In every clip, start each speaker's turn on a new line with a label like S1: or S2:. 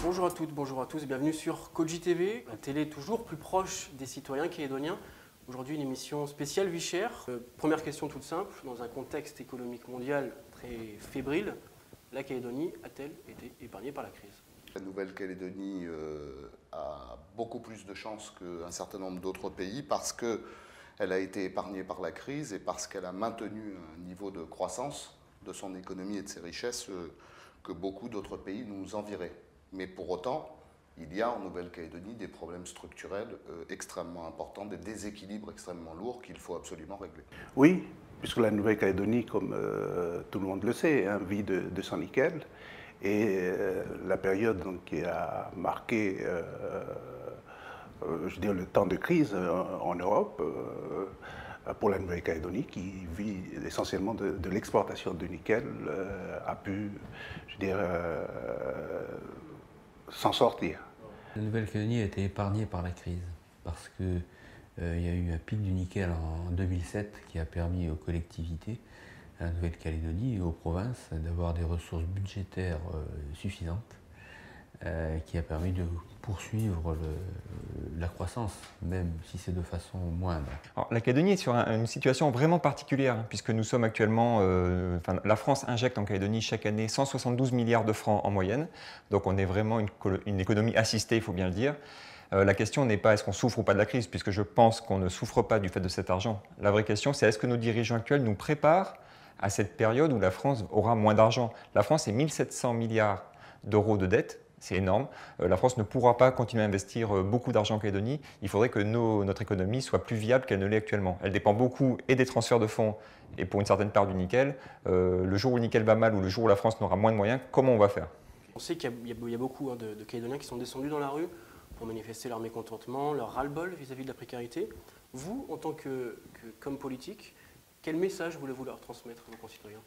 S1: Bonjour à toutes, bonjour à tous, bienvenue sur Koji TV, la télé toujours plus proche des citoyens calédoniens. Aujourd'hui, une émission spéciale vie chère. Première question toute simple, dans un contexte économique mondial très fébrile, la Calédonie a-t-elle été épargnée par la crise?
S2: La Nouvelle-Calédonie a beaucoup plus de chances qu'un certain nombre d'autres pays parce qu'elle a été épargnée par la crise et parce qu'elle a maintenu un niveau de croissance de son économie et de ses richesses que beaucoup d'autres pays nous envieraient. Mais pour autant, il y a en Nouvelle-Calédonie des problèmes structurels extrêmement importants, des déséquilibres extrêmement lourds qu'il faut absolument régler.
S3: Oui, puisque la Nouvelle-Calédonie, comme tout le monde le sait, vit de son nickel. Et la période donc, qui a marqué je dirais, le temps de crise en Europe, pour la Nouvelle-Calédonie, qui vit essentiellement de l'exportation de nickel, a pu, je dirais, s'en sortir.
S4: La Nouvelle-Calédonie a été épargnée par la crise parce qu'il y a eu un pic du nickel en 2007 qui a permis aux collectivités, à la Nouvelle-Calédonie et aux provinces d'avoir des ressources budgétaires suffisantes qui a permis de poursuivre la croissance, même si c'est de façon moindre.
S5: Alors, la Calédonie est sur une situation vraiment particulière, puisque nous sommes actuellement, la France injecte en Calédonie chaque année 172 milliards de francs en moyenne, donc on est vraiment une économie assistée, il faut bien le dire. La question n'est pas est-ce qu'on souffre ou pas de la crise, puisque je pense qu'on ne souffre pas du fait de cet argent. La vraie question, c'est est-ce que nos dirigeants actuels nous préparent à cette période où la France aura moins d'argent. La France est 1700 milliards d'euros de dette. C'est énorme. La France ne pourra pas continuer à investir beaucoup d'argent en Calédonie. Il faudrait que notre économie soit plus viable qu'elle ne l'est actuellement. Elle dépend beaucoup et des transferts de fonds et pour une certaine part du nickel. Le jour où le nickel va mal ou le jour où la France n'aura moins de moyens, comment on va faire?
S1: On sait qu'il y a beaucoup de Calédoniens qui sont descendus dans la rue pour manifester leur mécontentement, leur ras-le-bol vis-à-vis de la précarité. Vous, en tant qu'homme politique, quel message voulez-vous leur transmettre à vos concitoyens?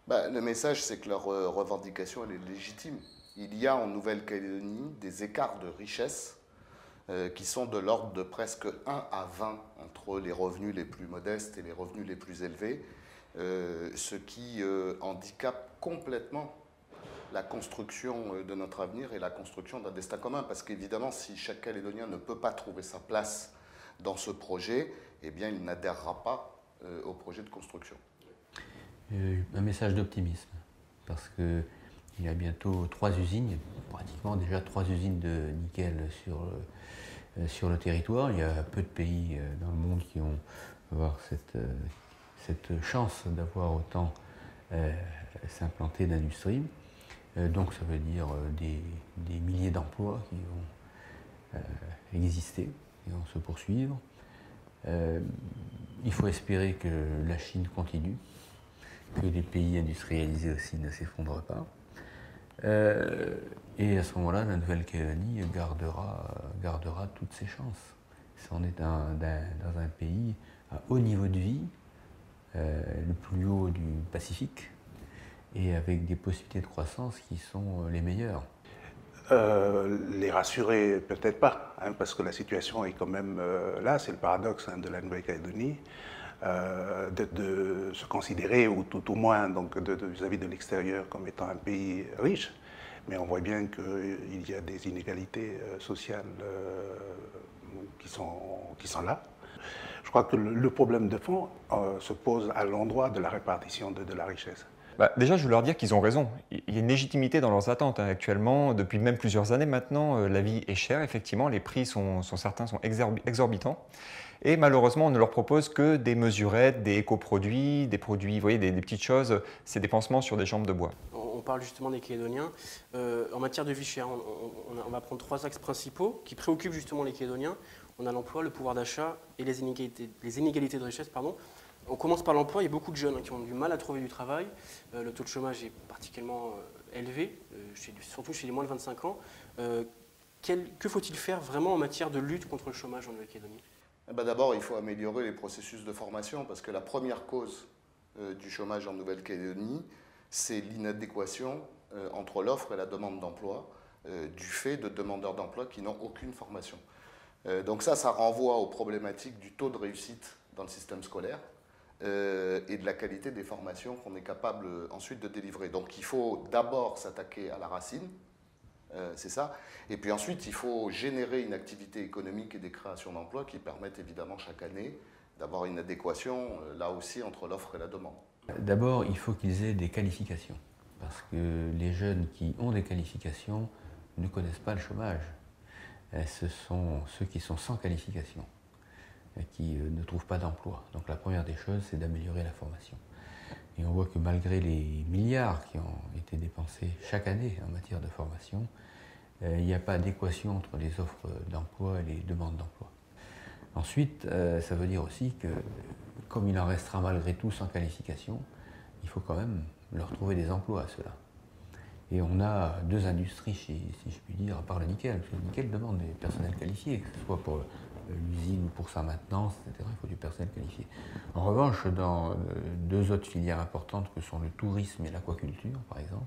S2: Le message, c'est que leur revendication elle est légitime. Il y a en Nouvelle-Calédonie des écarts de richesse qui sont de l'ordre de presque 1 à 20 entre les revenus les plus modestes et les revenus les plus élevés, ce qui handicape complètement la construction de notre avenir et la construction d'un destin commun. Parce qu'évidemment, si chaque Calédonien ne peut pas trouver sa place dans ce projet, eh bien, il n'adhérera pas au projet de construction.
S4: Un message d'optimisme, parce qu'il y a bientôt 3 usines, pratiquement déjà 3 usines de nickel sur le territoire. Il y a peu de pays dans le monde qui ont avoir cette chance d'avoir autant s'implanter d'industrie. Donc ça veut dire des milliers d'emplois qui vont exister et vont se poursuivre. Il faut espérer que la Chine continue, que les pays industrialisés aussi ne s'effondrent pas. Et à ce moment-là, la Nouvelle-Calédonie gardera toutes ses chances. On est dans un pays à haut niveau de vie, le plus haut du Pacifique, et avec des possibilités de croissance qui sont les meilleures.
S3: Les rassurer, peut-être pas, parce que la situation est quand même là, c'est le paradoxe de la Nouvelle-Calédonie, de se considérer, ou tout au moins vis-à-vis de l'extérieur, comme étant un pays riche. Mais on voit bien qu'il y a des inégalités sociales qui sont là. Je crois que le problème de fond se pose à l'endroit de la répartition de la richesse.
S5: Déjà, je veux leur dire qu'ils ont raison. Il y a une légitimité dans leurs attentes. Actuellement, depuis même plusieurs années maintenant, la vie est chère, effectivement. Les prix certains sont exorbitants. Et malheureusement, on ne leur propose que des mesurettes, des éco-produits, des produits, vous voyez, des petites choses, c'est des pansements sur des jambes de bois.
S1: On parle justement des Calédoniens. En matière de vie chère, on va prendre 3 axes principaux qui préoccupent justement les Calédoniens. On a l'emploi, le pouvoir d'achat et les inégalités de richesse. On commence par l'emploi. Il y a beaucoup de jeunes qui ont du mal à trouver du travail. Le taux de chômage est particulièrement élevé, surtout chez les moins de 25 ans. Que faut-il faire vraiment en matière de lutte contre le chômage en Nouvelle-Calédonie?
S2: D'abord, il faut améliorer les processus de formation parce que la première cause du chômage en Nouvelle-Calédonie, c'est l'inadéquation entre l'offre et la demande d'emploi du fait de demandeurs d'emploi qui n'ont aucune formation. Donc ça renvoie aux problématiques du taux de réussite dans le système scolaire et de la qualité des formations qu'on est capable ensuite de délivrer. Donc il faut d'abord s'attaquer à la racine, c'est ça. Et puis ensuite, il faut générer une activité économique et des créations d'emplois qui permettent évidemment chaque année d'avoir une adéquation, là aussi, entre l'offre et la demande.
S4: D'abord, il faut qu'ils aient des qualifications, parce que les jeunes qui ont des qualifications ne connaissent pas le chômage. Ce sont ceux qui sont sans qualification, qui ne trouvent pas d'emploi. Donc la première des choses, c'est d'améliorer la formation. Et on voit que malgré les milliards qui ont été dépensés chaque année en matière de formation, il n'y a pas d'adéquation entre les offres d'emploi et les demandes d'emploi. Ensuite, ça veut dire aussi que, comme il en restera malgré tout sans qualification, il faut quand même leur trouver des emplois à ceux-là. Et on a deux industries, si je puis dire, à part le nickel. Parce que le nickel demande des personnels qualifiés, que ce soit pour l'usine ou pour sa maintenance, etc. Il faut du personnel qualifié. En revanche, dans deux autres filières importantes que sont le tourisme et l'aquaculture, par exemple,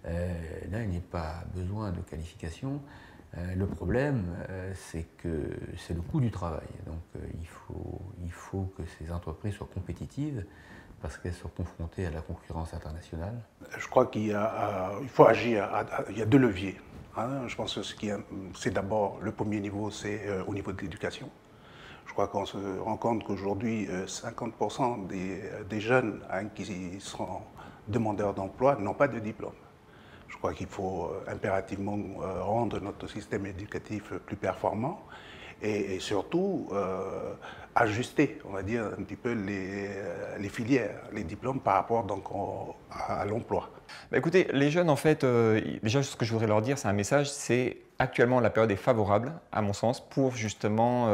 S4: là, il n'y a pas besoin de qualification. Le problème, c'est que c'est le coût du travail. Donc il faut que ces entreprises soient compétitives parce qu'elles sont confrontées à la concurrence internationale.
S3: Je crois qu'il faut agir. Il y a deux leviers. Je pense que c'est d'abord, le premier niveau, c'est au niveau de l'éducation. Je crois qu'on se rend compte qu'aujourd'hui, 50% des jeunes qui sont demandeurs d'emploi n'ont pas de diplôme. Je crois qu'il faut impérativement rendre notre système éducatif plus performant et surtout ajuster, on va dire, un petit peu les filières, les diplômes par rapport donc, à l'emploi.
S5: Bah écoutez, les jeunes, en fait, déjà ce que je voudrais leur dire, c'est un message, c'est actuellement la période est favorable, à mon sens, pour justement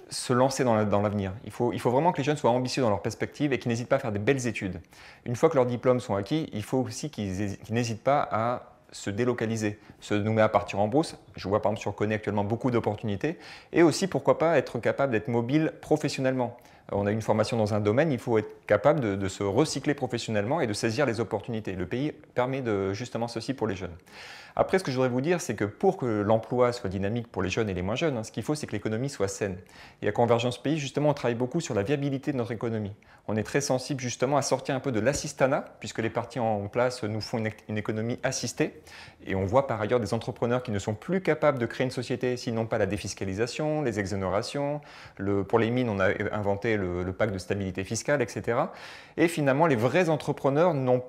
S5: se lancer dans l'avenir. Il faut vraiment que les jeunes soient ambitieux dans leur perspective et qu'ils n'hésitent pas à faire des belles études. Une fois que leurs diplômes sont acquis, il faut aussi qu'ils n'hésitent pas à se délocaliser, se nommer à partir en brousse. Je vois par exemple sur Connaît actuellement beaucoup d'opportunités et aussi pourquoi pas être capable d'être mobile professionnellement. On a une formation dans un domaine, il faut être capable de se recycler professionnellement et de saisir les opportunités. Le pays permet justement ceci pour les jeunes. Après, ce que je voudrais vous dire, c'est que pour que l'emploi soit dynamique pour les jeunes et les moins jeunes, ce qu'il faut, c'est que l'économie soit saine. Et à Convergence Pays, justement, on travaille beaucoup sur la viabilité de notre économie. On est très sensible justement à sortir un peu de l'assistanat, puisque les partis en place nous font une économie assistée. Et on voit par ailleurs des entrepreneurs qui ne sont plus capables de créer une société s'ils n'ont pas la défiscalisation, les exonérations. Pour les mines, on a inventé le pacte de stabilité fiscale, etc. Et finalement, les vrais entrepreneurs n'ont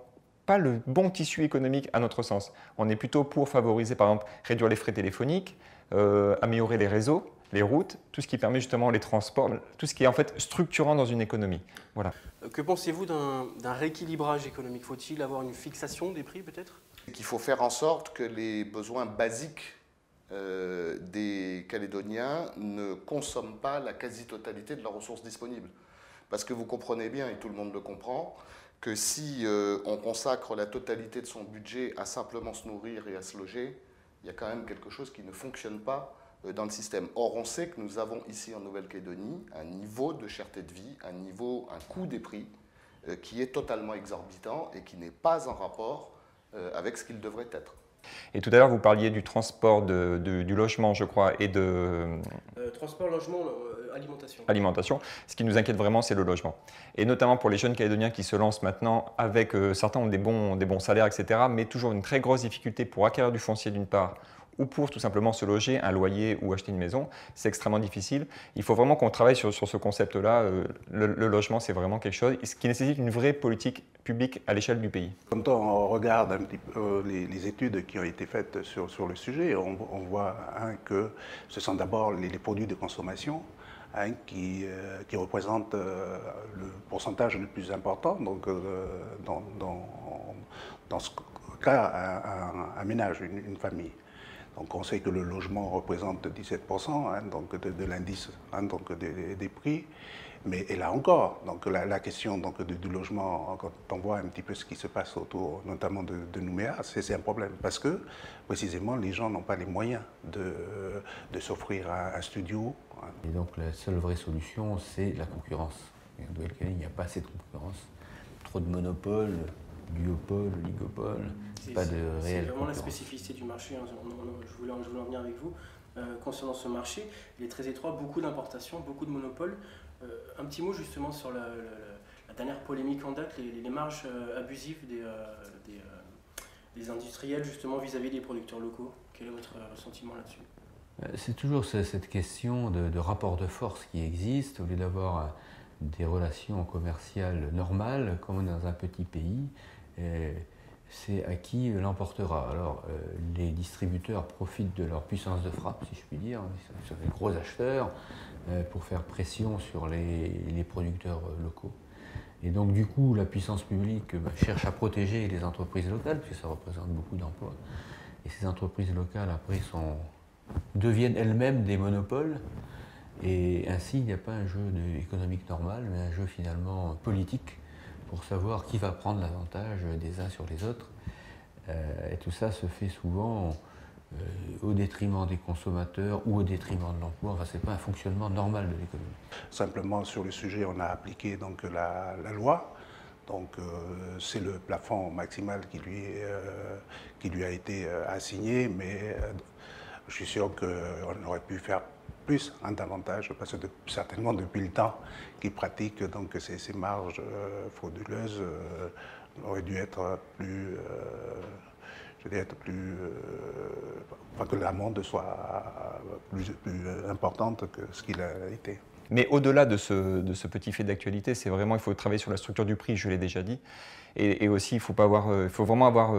S5: pas le bon tissu économique à notre sens. On est plutôt pour favoriser, par exemple, réduire les frais téléphoniques, améliorer les réseaux, les routes, tout ce qui permet justement les transports, tout ce qui est en fait structurant dans une économie. Voilà.
S1: Que pensez-vous d'un rééquilibrage économique? Faut-il avoir une fixation des prix peut-être?
S2: Il faut faire en sorte que les besoins basiques des Calédoniens ne consomment pas la quasi-totalité de leurs ressources disponibles. Parce que vous comprenez bien, et tout le monde le comprend, que si on consacre la totalité de son budget à simplement se nourrir et à se loger, il y a quand même quelque chose qui ne fonctionne pas dans le système. Or, on sait que nous avons ici en Nouvelle-Calédonie un niveau de cherté de vie, un coût des prix qui est totalement exorbitant et qui n'est pas en rapport avec ce qu'il devrait être.
S5: Et tout à l'heure, vous parliez du transport, du logement, je crois, et de...
S1: transport, logement, alimentation.
S5: Alimentation. Ce qui nous inquiète vraiment, c'est le logement. Et notamment pour les jeunes Calédoniens qui se lancent maintenant avec, certains ont des bons salaires, etc., mais toujours une très grosse difficulté pour acquérir du foncier d'une part, ou pour tout simplement se loger, un loyer ou acheter une maison, c'est extrêmement difficile. Il faut vraiment qu'on travaille sur ce concept-là. Le logement, c'est vraiment quelque chose qui nécessite une vraie politique publique à l'échelle du pays.
S3: Quand on regarde un petit peu les études qui ont été faites sur le sujet, on voit que ce sont d'abord les produits de consommation qui représentent le pourcentage le plus important. Donc, dans ce cas, un ménage, une famille. Donc on sait que le logement représente 17% donc de l'indice des prix. Mais et là encore, donc la question donc, du logement, quand on voit un petit peu ce qui se passe autour, notamment de Nouméa, c'est un problème. Parce que, précisément, les gens n'ont pas les moyens de s'offrir un studio.
S4: Et donc la seule vraie solution, c'est la concurrence. Et en Nouvelle-Calédonie, il n'y a pas assez de concurrence. Trop de monopoles, duopoles, oligopoles, pas de réelle concurrence.
S1: C'est vraiment la spécificité du marché. Je voulais en venir avec vous. Concernant ce marché, il est très étroit, beaucoup d'importations, beaucoup de monopoles. Un petit mot justement sur la dernière polémique en date, les marges abusives les industriels justement vis-à-vis des producteurs locaux? Quel est votre ressentiment là-dessus?
S4: C'est toujours cette question de rapport de force qui existe. Au lieu d'avoir des relations commerciales normales, comme on est dans un petit pays, c'est à qui l'emportera. Alors, les distributeurs profitent de leur puissance de frappe, si je puis dire. Ils sont des gros acheteurs pour faire pression sur les producteurs locaux. Et donc, du coup, la puissance publique cherche à protéger les entreprises locales, puisque ça représente beaucoup d'emplois. Et ces entreprises locales, après, deviennent elles-mêmes des monopoles. Et ainsi, il n'y a pas un jeu économique normal, mais un jeu finalement politique pour savoir qui va prendre l'avantage des uns sur les autres. Et tout ça se fait souvent au détriment des consommateurs ou au détriment de l'emploi. Enfin, ce n'est pas un fonctionnement normal de l'économie.
S3: Simplement, sur le sujet, on a appliqué donc, la loi. Donc, c'est le plafond maximal qui lui a été assigné, mais je suis sûr qu'on aurait pu faire plus, davantage, parce que certainement depuis le temps qu'ils pratiquent donc, ces marges frauduleuses auraient dû être plus... enfin, que l'amende soit plus importante que ce qu'il a été.
S5: Mais au-delà de ce petit fait d'actualité, c'est vraiment, il faut travailler sur la structure du prix, je l'ai déjà dit. Et aussi, il faut vraiment avoir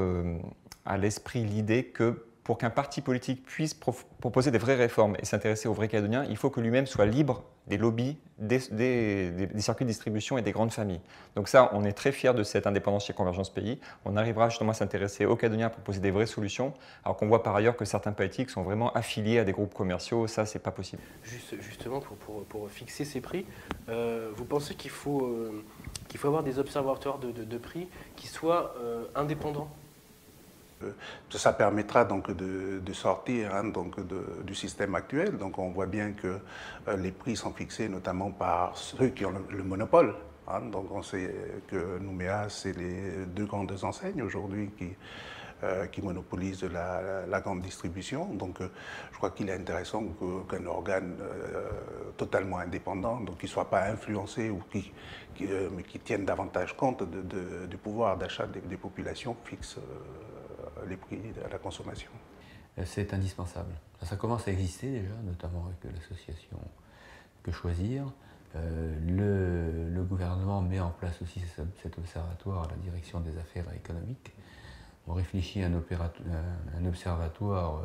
S5: à l'esprit l'idée que pour qu'un parti politique puisse proposer des vraies réformes et s'intéresser aux vrais Calédoniens, il faut que lui-même soit libre des lobbies, des circuits de distribution et des grandes familles. Donc ça, on est très fiers de cette indépendance chez Convergence Pays. On arrivera justement à s'intéresser aux Calédoniens, à proposer des vraies solutions, alors qu'on voit par ailleurs que certains politiques sont vraiment affiliés à des groupes commerciaux. Ça, c'est pas possible.
S1: Justement, pour fixer ces prix, vous pensez qu'il faut avoir des observatoires de prix qui soient indépendants?
S3: Ça permettra donc de sortir du système actuel. Donc on voit bien que les prix sont fixés notamment par ceux qui ont le monopole. Donc on sait que Nouméa, c'est les deux grandes enseignes aujourd'hui qui monopolisent la grande distribution. Donc je crois qu'il est intéressant qu'un organe totalement indépendant, donc qui ne soit pas influencé ou mais qui tienne davantage compte du pouvoir d'achat des populations, fixe les prix à la consommation.
S4: C'est indispensable. Ça commence à exister déjà, notamment avec l'association Que Choisir. Le gouvernement met en place aussi cet observatoire à la direction des affaires économiques. On réfléchit à un observatoire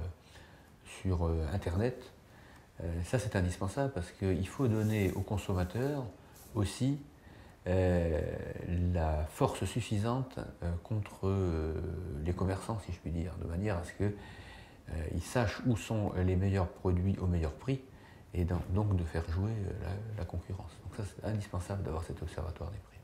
S4: sur Internet. Ça, c'est indispensable parce qu'il faut donner aux consommateurs aussi la force suffisante contre les commerçants, si je puis dire, de manière à ce qu'ils sachent où sont les meilleurs produits au meilleur prix et donc de faire jouer la concurrence. Donc ça, c'est indispensable d'avoir cet observatoire des prix.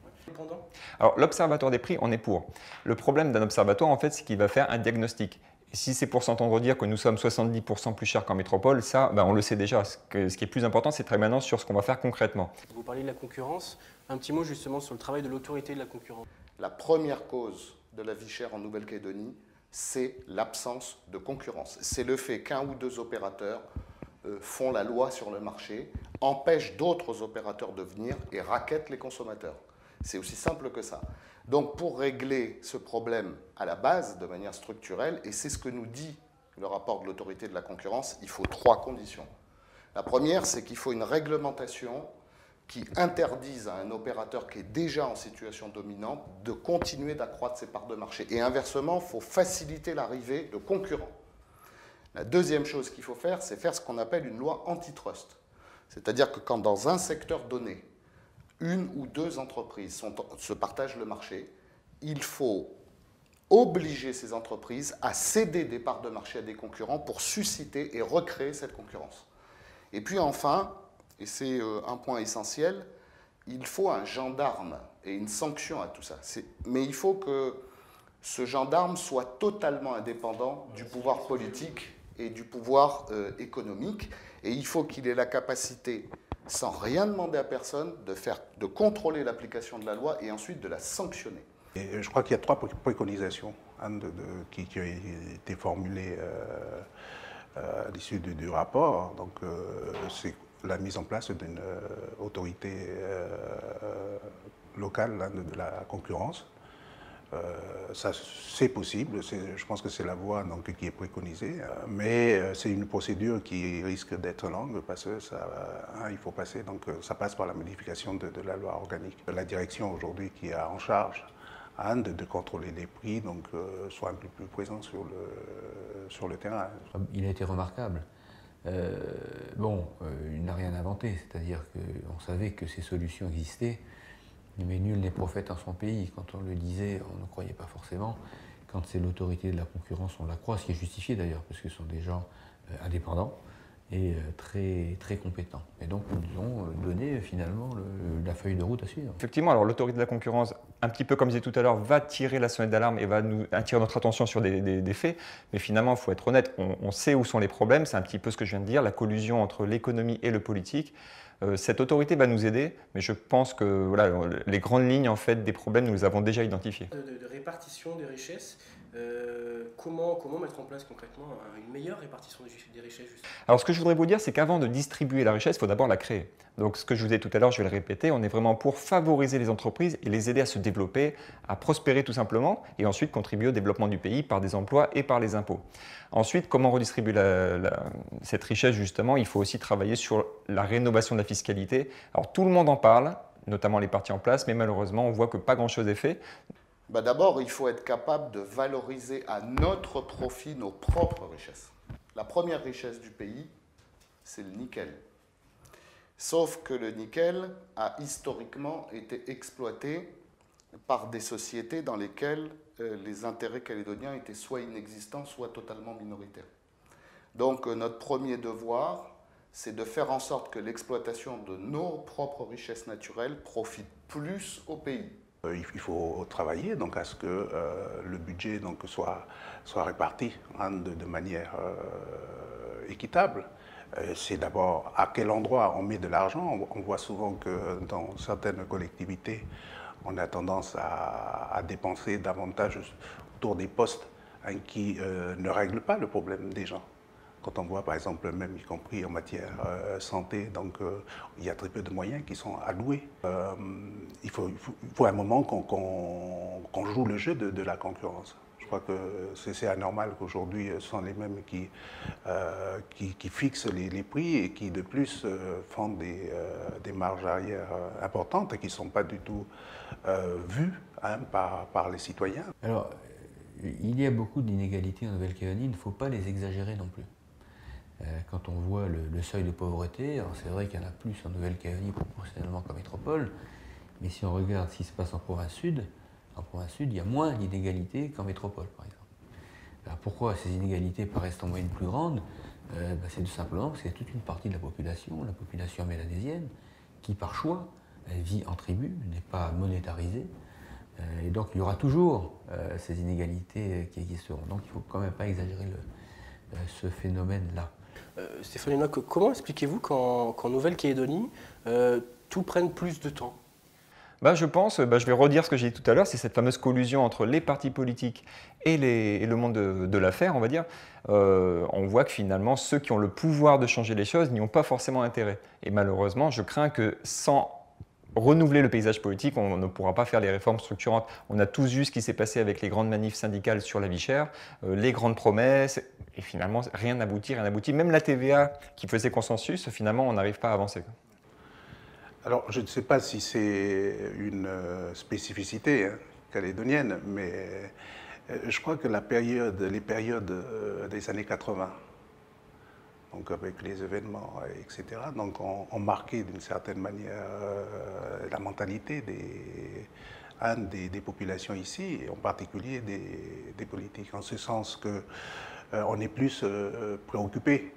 S5: Alors l'observatoire des prix, on est pour. Le problème d'un observatoire, en fait, c'est qu'il va faire un diagnostic. Et si c'est pour s'entendre dire que nous sommes 70% plus chers qu'en métropole, ça, on le sait déjà. Ce qui est plus important, c'est de travailler maintenant sur ce qu'on va faire concrètement.
S1: Vous parlez de la concurrence. Un petit mot justement sur le travail de l'autorité de la concurrence.
S2: La première cause de la vie chère en Nouvelle-Calédonie, c'est l'absence de concurrence. C'est le fait qu'un ou deux opérateurs font la loi sur le marché, empêchent d'autres opérateurs de venir et rackettent les consommateurs. C'est aussi simple que ça. Donc pour régler ce problème à la base, de manière structurelle, et c'est ce que nous dit le rapport de l'autorité de la concurrence, il faut 3 conditions. La première, c'est qu'il faut une réglementation qui interdise à un opérateur qui est déjà en situation dominante de continuer d'accroître ses parts de marché. Et inversement, il faut faciliter l'arrivée de concurrents. La deuxième chose qu'il faut faire, c'est faire ce qu'on appelle une loi antitrust. C'est-à-dire que quand dans un secteur donné, une ou deux entreprises se partagent le marché, il faut obliger ces entreprises à céder des parts de marché à des concurrents pour susciter et recréer cette concurrence. Et puis enfin, et c'est un point essentiel, il faut un gendarme et une sanction à tout ça. Mais il faut que ce gendarme soit totalement indépendant du pouvoir politique et du pouvoir économique. Et il faut qu'il ait la capacité, sans rien demander à personne, de contrôler l'application de la loi et ensuite de la sanctionner.
S3: Et je crois qu'il y a 3 préconisations qui ont été formulées à l'issue du rapport. Donc, c'est la mise en place d'une autorité locale de la concurrence. Ça, c'est possible, je pense que c'est la voie donc, qui est préconisée, mais c'est une procédure qui risque d'être longue parce que il faut passer, donc ça passe par la modification de la loi organique. La direction aujourd'hui qui a en charge de contrôler les prix, donc soit un peu plus présent sur le terrain.
S4: Il a été remarquable. Il n'a rien inventé, c'est-à-dire qu'on savait que ces solutions existaient, mais nul n'est prophète en son pays. Quand on le disait, on ne croyait pas forcément. Quand c'est l'autorité de la concurrence, on la croit, ce qui est justifié d'ailleurs, parce que ce sont des gens indépendants et très, très compétents. Et donc nous nous ont donné finalement la feuille de route à suivre.
S5: Effectivement, alors l'autorité de la concurrence, un petit peu comme je disais tout à l'heure, va tirer la sonnette d'alarme et va nous attirer notre attention sur des faits. Mais finalement, il faut être honnête, on sait où sont les problèmes. C'est un petit peu ce que je viens de dire, la collusion entre l'économie et le politique. Cette autorité va nous aider, mais je pense que voilà, les grandes lignes en fait, des problèmes, nous les avons déjà identifiés.
S1: De répartition des richesses, comment mettre en place concrètement une meilleure répartition des richesses justement?
S5: Alors ce que je voudrais vous dire, c'est qu'avant de distribuer la richesse, il faut d'abord la créer. Donc ce que je vous ai dit tout à l'heure, je vais le répéter, on est vraiment pour favoriser les entreprises et les aider à se développer, à prospérer tout simplement, et ensuite contribuer au développement du pays par des emplois et par les impôts. Ensuite, comment redistribuer cette richesse justement? Il faut aussi travailler sur la rénovation de la fiscalité. Alors tout le monde en parle, notamment les partis en place, mais malheureusement on voit que pas grand-chose est fait.
S2: D'abord, il faut être capable de valoriser à notre profit nos propres richesses. La première richesse du pays, c'est le nickel. Sauf que le nickel a historiquement été exploité par des sociétés dans lesquelles les intérêts calédoniens étaient soit inexistants, soit totalement minoritaires. Donc notre premier devoir, c'est de faire en sorte que l'exploitation de nos propres richesses naturelles profite plus au pays.
S3: Il faut travailler donc, à ce que le budget donc, soit réparti de manière équitable. C'est d'abord à quel endroit on met de l'argent. On voit souvent que dans certaines collectivités, on a tendance à dépenser davantage autour des postes qui ne règlent pas le problème des gens. Quand on voit par exemple, même y compris en matière santé, donc il y a très peu de moyens qui sont alloués. Il faut un moment qu'on joue le jeu de la concurrence. Je crois que c'est anormal qu'aujourd'hui ce sont les mêmes qui fixent les prix et qui de plus font des marges arrière importantes et qui ne sont pas du tout vues par les citoyens.
S4: Alors, il y a beaucoup d'inégalités en Nouvelle-Calédonie, il ne faut pas les exagérer non plus. Quand on voit le seuil de pauvreté, c'est vrai qu'il y en a plus en Nouvelle-Calédonie proportionnellement qu'en métropole, mais si on regarde ce qui se passe en province sud, il y a moins d'inégalités qu'en métropole, par exemple. Alors pourquoi ces inégalités paraissent en moyenne plus grandes? C'est tout simplement parce qu'il y a toute une partie de la population mélanésienne, qui par choix vit en tribu, n'est pas monétarisée, et donc il y aura toujours ces inégalités qui existeront. Donc il ne faut quand même pas exagérer ce phénomène-là.
S1: Stéphane Enoch, comment expliquez-vous qu'en Nouvelle-Calédonie, tout prenne plus de temps?
S5: Je pense, je vais redire ce que j'ai dit tout à l'heure, c'est cette fameuse collusion entre les partis politiques et le monde de l'affaire, on va dire. On voit que finalement, ceux qui ont le pouvoir de changer les choses n'y ont pas forcément intérêt. Et malheureusement, je crains que sans renouveler le paysage politique, on ne pourra pas faire les réformes structurantes. On a tous vu ce qui s'est passé avec les grandes manifs syndicales sur la vie chère, les grandes promesses, et finalement, rien n'aboutit. Même la TVA qui faisait consensus, finalement, on n'arrive pas à avancer.
S3: Alors, je ne sais pas si c'est une spécificité calédonienne, mais je crois que les périodes des années 80, donc avec les événements, etc., donc ont marqué d'une certaine manière la mentalité des populations ici, et en particulier des politiques, en ce sens qu'on est plus préoccupé,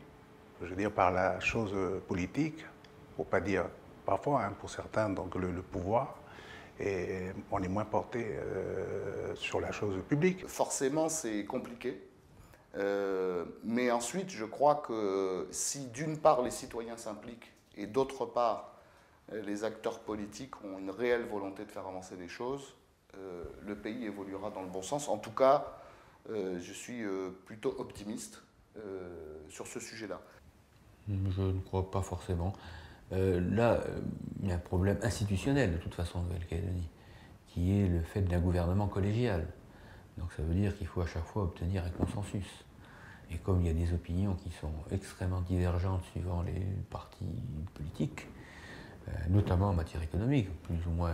S3: je veux dire, par la chose politique, pour ne pas dire parfois, pour certains, donc le pouvoir, et on est moins porté sur la chose publique.
S2: Forcément, c'est compliqué. Mais ensuite, je crois que si d'une part les citoyens s'impliquent et d'autre part les acteurs politiques ont une réelle volonté de faire avancer les choses, le pays évoluera dans le bon sens. En tout cas, je suis plutôt optimiste sur ce sujet-là.
S4: Je ne crois pas forcément. Là, il y a un problème institutionnel de toute façon en Nouvelle-Calédonie qui est le fait d'un gouvernement collégial. Donc ça veut dire qu'il faut à chaque fois obtenir un consensus. Et comme il y a des opinions qui sont extrêmement divergentes suivant les partis politiques, notamment en matière économique, plus ou moins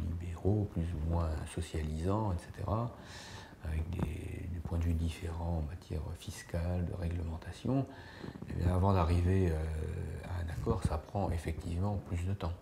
S4: libéraux, plus ou moins socialisants, etc., avec des points de vue différents en matière fiscale, de réglementation, eh bien, avant d'arriver à un accord, ça prend effectivement plus de temps.